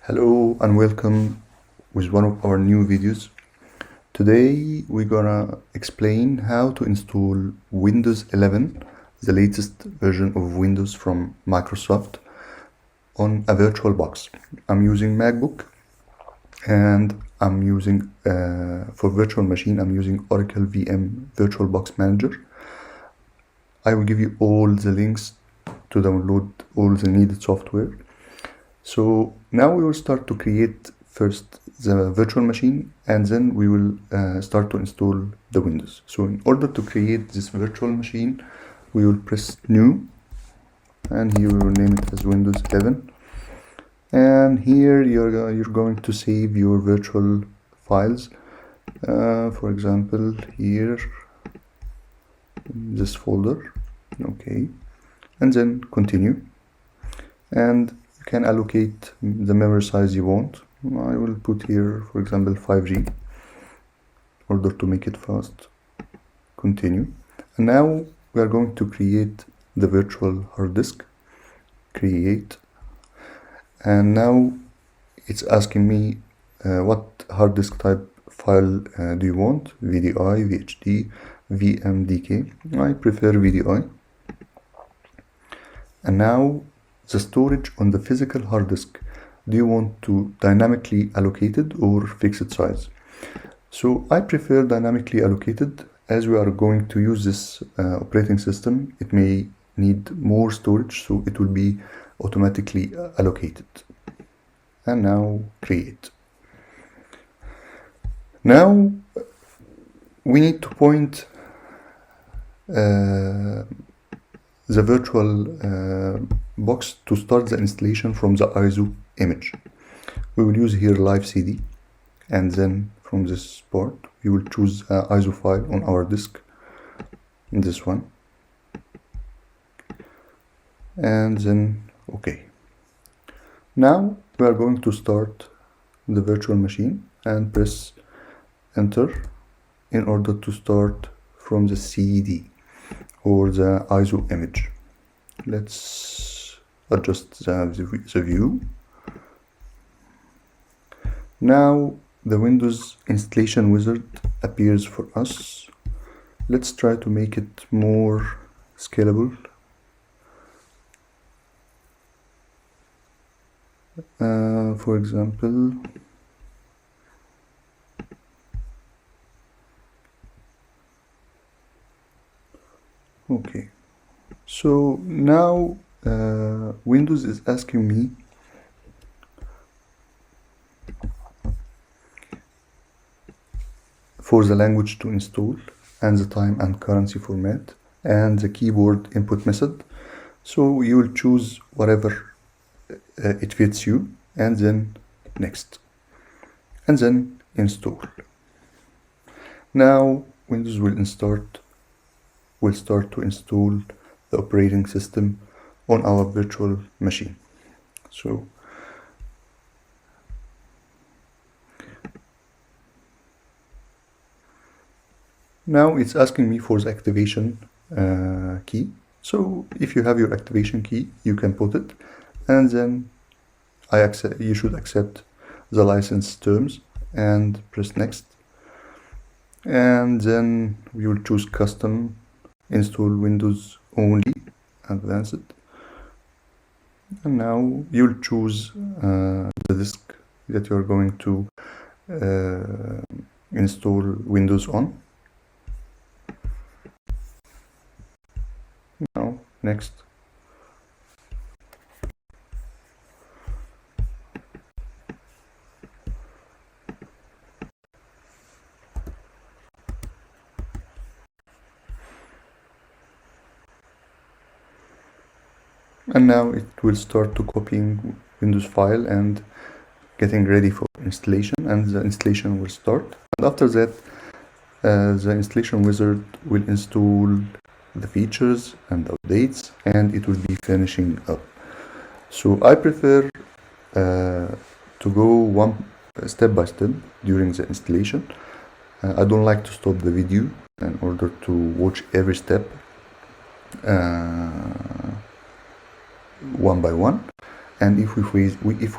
Hello and welcome with one of our new videos. Today we're gonna explain how to install Windows 11, the latest version of Windows from Microsoft, on a VirtualBox. I'm using MacBook and I'm using, for virtual machine, I'm using Oracle VM VirtualBox Manager. I will give you all the links to download all the needed software. So now we will start to create first the virtual machine, and then we will start to install the Windows. So in order to create this virtual machine, we will press New, and here we will name it as Windows 11. And here you're going to save your virtual files. For example, here in this folder, okay, and then continue. And can allocate the memory size you want. I will put here, for example, 5G in order to make it fast. Continue. And now we are going to create the virtual hard disk. Create. And now it's asking me what hard disk type file do you want? VDI, VHD, VMDK. I prefer VDI. And now the storage on the physical hard disk, do you want to dynamically allocated or fixed size? So I prefer dynamically allocated. As we are going to use this operating system, it may need more storage, so it will be automatically allocated. And now create. Now we need to point the virtual box to start the installation from the ISO image. We will use here live CD, and then from this part we will choose ISO file on our disk, this one, and then okay. Now we are going to start the virtual machine and press enter in order to start from the CD or the ISO image. Let's adjust the view. Now the Windows installation wizard appears for us. Let's try to make it more scalable. For example, okay. So now Windows is asking me for the language to install, and the time and currency format, and the keyboard input method. So you will choose whatever it fits you, and then next, and then install. Now Windows will start to install the operating system on our virtual machine. So now it's asking me for the activation key. So if you have your activation key, you can put it, and then you should accept the license terms and press next. And then we will choose custom, install Windows only, advanced, and now you'll choose the disk that you're going to install Windows on. Now next. And now it will start to copying Windows file and getting ready for installation, and the installation will start. And after that, the installation wizard will install the features and updates, and it will be finishing up. So I prefer to go one step by step during the installation. I don't like to stop the video in order to watch every step one by one. and if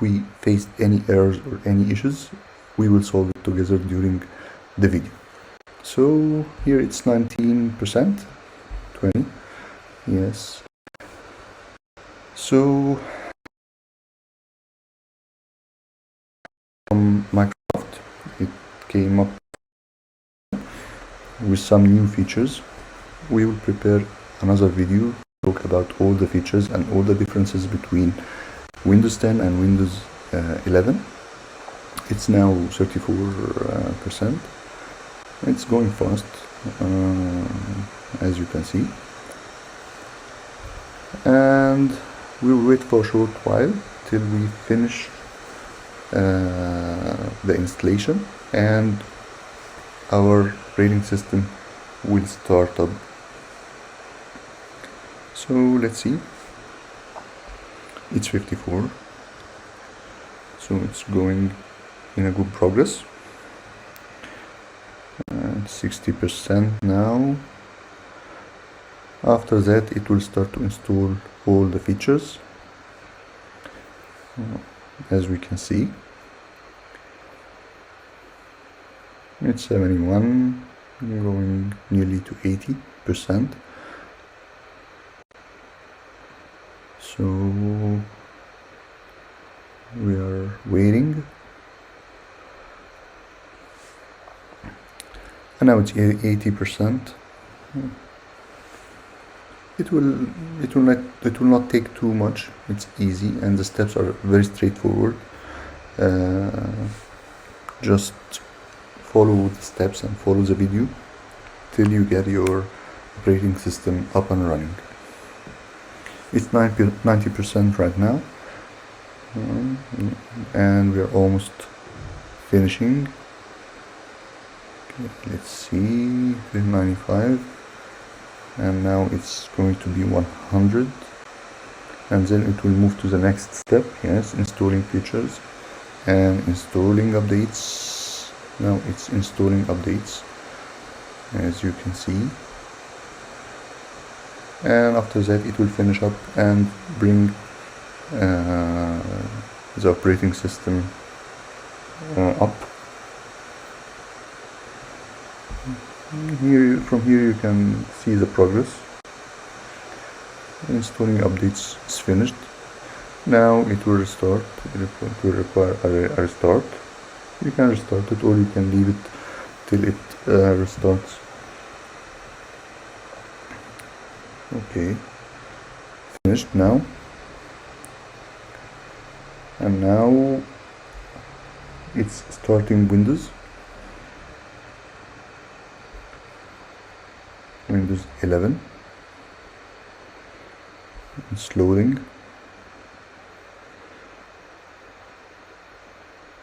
we faced any errors or any issues, we will solve it together during the video. So here it's 19%, 20, yes. So from Microsoft, it came up with some new features. We will prepare another video to talk about all the features and all the differences between Windows 10 and Windows 11. It's now 34%. It's going fast, as you can see. And we'll wait for a short while till we finish the installation and our operating system will start up. So let's see. It's 54, so it's going in a good progress. 60% now. After that it will start to install all the features, as we can see. It's 71, going nearly to 80%. So we are waiting, and now it's 80%. It will not take too much. It's easy and the steps are very straightforward. Just follow the steps and follow the video till you get your operating system up and running. It's 90% right now, and we are almost finishing. Okay, let's see, 95, and now it's going to be 100, and then it will move to the next step. Yes, installing features and installing updates. Now it's installing updates, as you can see. And after that it will finish up and bring the operating system up. From here you can see the progress. Installing updates is finished. Now it will restart. It will require a restart. You can restart it or you can leave it till it restarts. Okay, finished now. And now it's starting Windows 11. It's loading.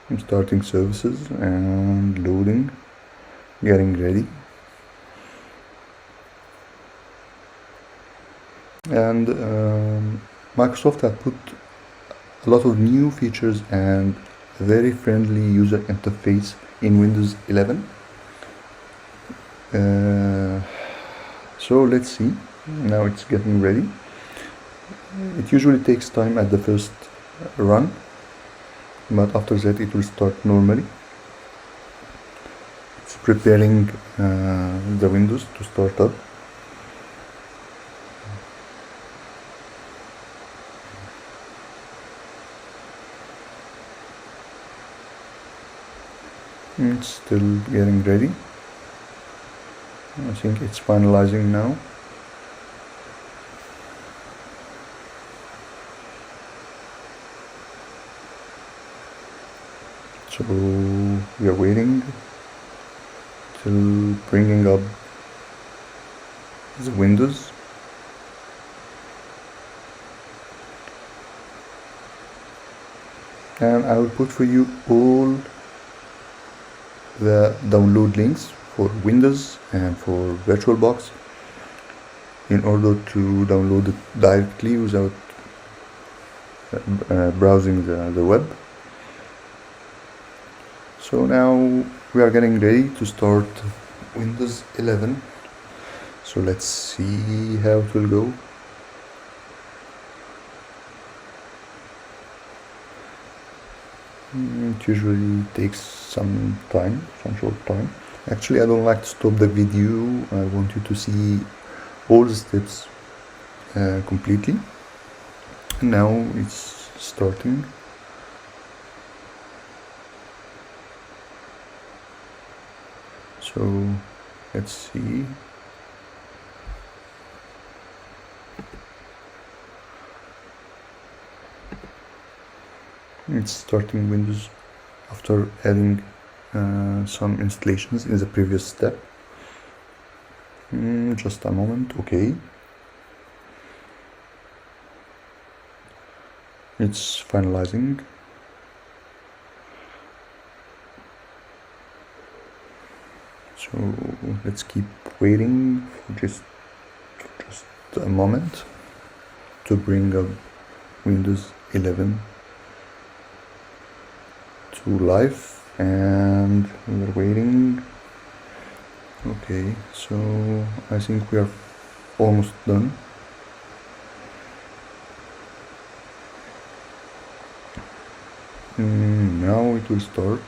I'm starting services and loading, getting ready. And Microsoft have put a lot of new features and a very friendly user interface in Windows 11. So let's see. Now it's getting ready. It usually takes time at the first run, but after that it will start normally. It's preparing the Windows to start up. It's still getting ready. I think it's finalizing now. So we are waiting till bringing up the Windows. And I will put for you all the download links for Windows and for VirtualBox in order to download it directly without browsing the web. So now we are getting ready to start Windows 11. So let's see how it will go. It usually takes some time, some short time. Actually, I don't like to stop the video. I want you to see all the steps completely. And now it's starting. So let's see. It's starting Windows after adding some installations in the previous step. Just a moment. Okay, it's finalizing. So let's keep waiting for just a moment to bring up Windows 11 to life, and we're waiting. Okay, so I think we are almost done. Now it will start.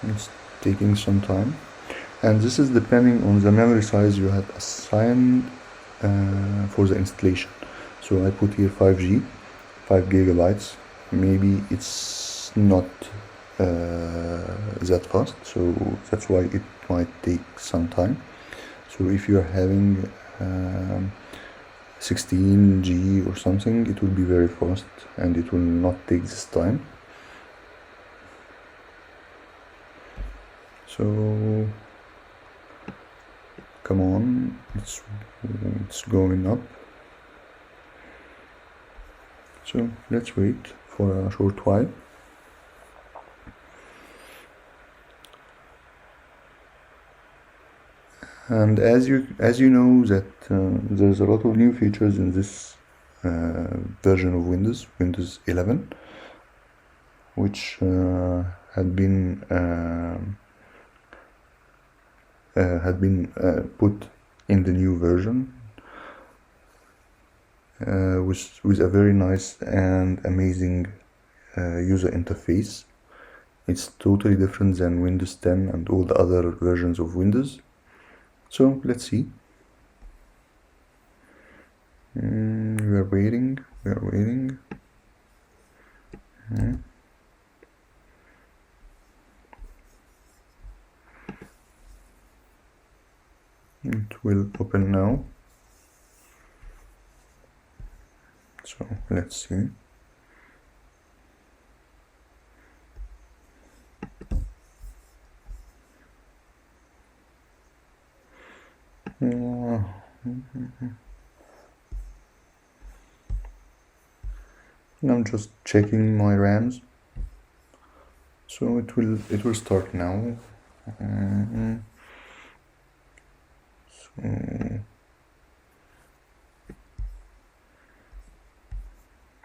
It's taking some time, and this is depending on the memory size you had assigned for the installation. So I put here 5G, 5 gigabytes. Maybe it's not that fast, so that's why it might take some time. So if you're having 16G or something, it will be very fast and it will not take this time. So come on, it's going up. So let's wait for a short while. And as you know that there's a lot of new features in this version of Windows 11, which had been put in the new version with a very nice and amazing user interface. It's totally different than Windows 10 and all the other versions of Windows. So let's see. We are waiting. It will open now. So let's see. I'm just checking my RAMs. So it will start now. So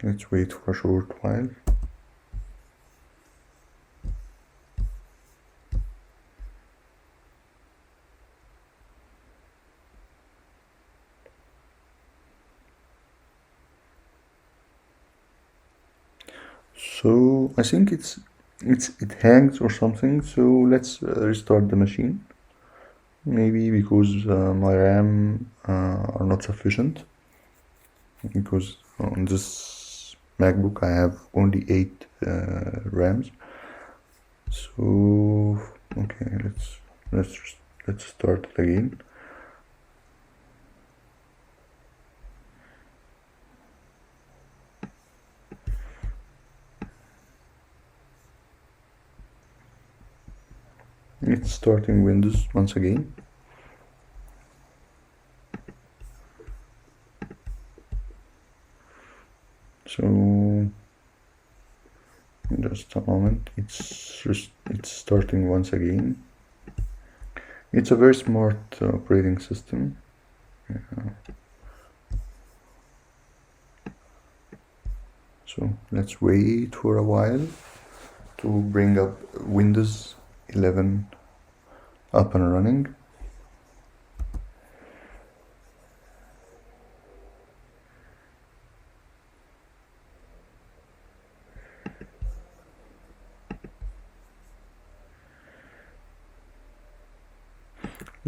let's wait for a short while. So I think it hangs or something. So let's restart the machine. Maybe because my RAM are not sufficient. Because on this MacBook I have only 8 RAMs. So okay, let's start it again. It's starting Windows once again. So just a moment, it's starting once again. It's a very smart operating system. So let's wait for a while to bring up Windows 11 up and running.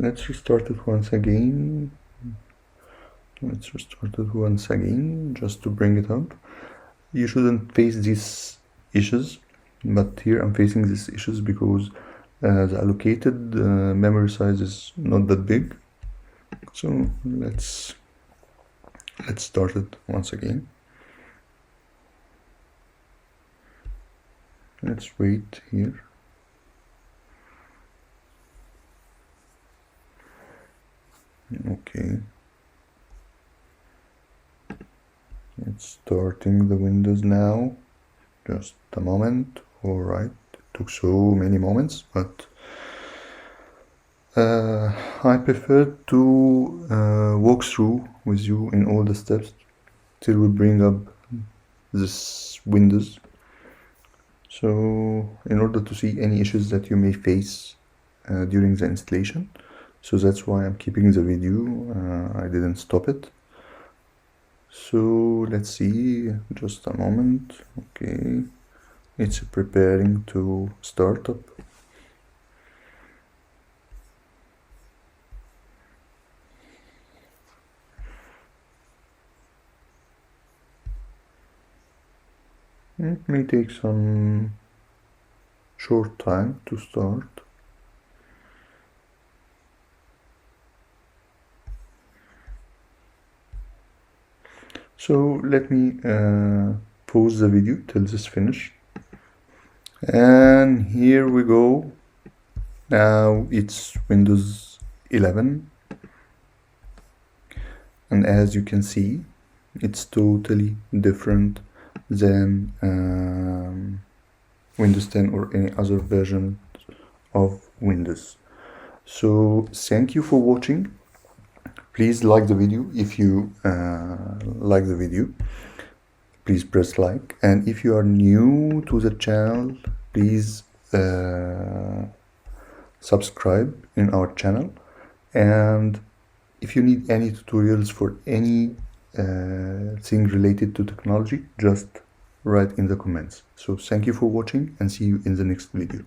let's restart it once again. Just to bring it up. You shouldn't face these issues, but here I'm facing these issues because the allocated memory size is not that big. So let's start it once again. Let's wait here. Okay. It's starting the Windows now. Just a moment. Alright. It took so many moments, but I prefer to walk through with you in all the steps till we bring up this Windows. So in order to see any issues that you may face during the installation, so that's why I'm keeping the video. I didn't stop it. So let's see, just a moment. Okay, it's preparing to start up. It may take some short time to start. So let me pause the video till this is finished. And here we go. Now it's Windows 11. And as you can see, it's totally different than Windows 10 or any other version of Windows. So thank you for watching. Please like the video if you like the video. Please press like, and if you are new to the channel, please subscribe in our channel. And if you need any tutorials for any thing related to technology, just write in the comments. So thank you for watching, and see you in the next video.